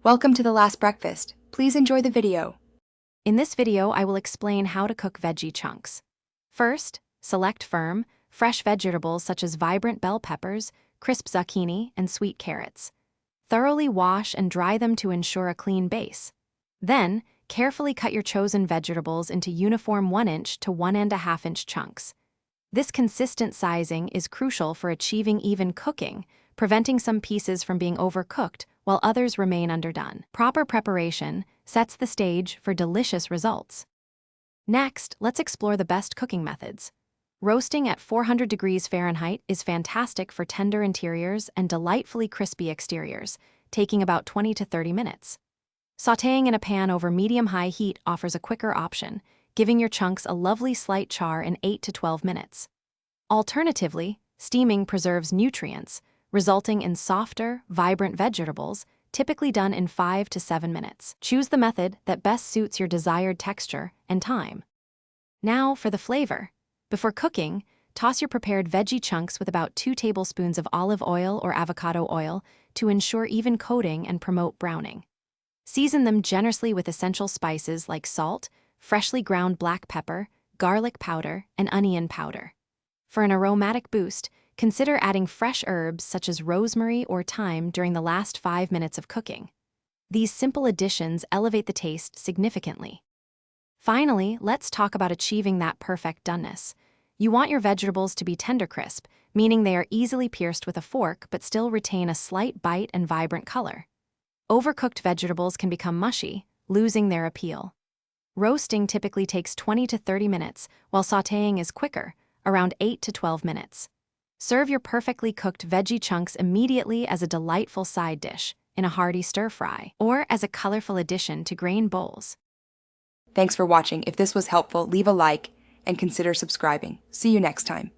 Welcome to The Last Breakfast. Please enjoy the video. In this video, I will explain how to cook veggie chunks. First, select firm, fresh vegetables such as vibrant bell peppers, crisp zucchini, and sweet carrots. Thoroughly wash and dry them to ensure a clean base. Then, carefully cut your chosen vegetables into uniform 1-inch to 1.5-inch chunks. This consistent sizing is crucial for achieving even cooking, preventing some pieces from being overcooked while others remain underdone. Proper preparation sets the stage for delicious results. Next, let's explore the best cooking methods. Roasting at 400 degrees Fahrenheit is fantastic for tender interiors and delightfully crispy exteriors, taking about 20 to 30 minutes. Sautéing in a pan over medium-high heat offers a quicker option, giving your chunks a lovely slight char in 8 to 12 minutes. Alternatively, steaming preserves nutrients, resulting in softer, vibrant vegetables, typically done in 5 to 7 minutes. Choose the method that best suits your desired texture and time. Now for the flavor. Before cooking, toss your prepared veggie chunks with about 2 tablespoons of olive oil or avocado oil to ensure even coating and promote browning. Season them generously with essential spices like salt, freshly ground black pepper, garlic powder, and onion powder. For an aromatic boost, consider adding fresh herbs such as rosemary or thyme during the last 5 minutes of cooking. These simple additions elevate the taste significantly. Finally, let's talk about achieving that perfect doneness. You want your vegetables to be tender crisp, meaning they are easily pierced with a fork but still retain a slight bite and vibrant color. Overcooked vegetables can become mushy, losing their appeal. Roasting typically takes 20 to 30 minutes, while sautéing is quicker, around 8 to 12 minutes. Serve your perfectly cooked veggie chunks immediately as a delightful side dish, in a hearty stir-fry, or as a colorful addition to grain bowls. Thanks for watching. If this was helpful, leave a like and consider subscribing. See you next time.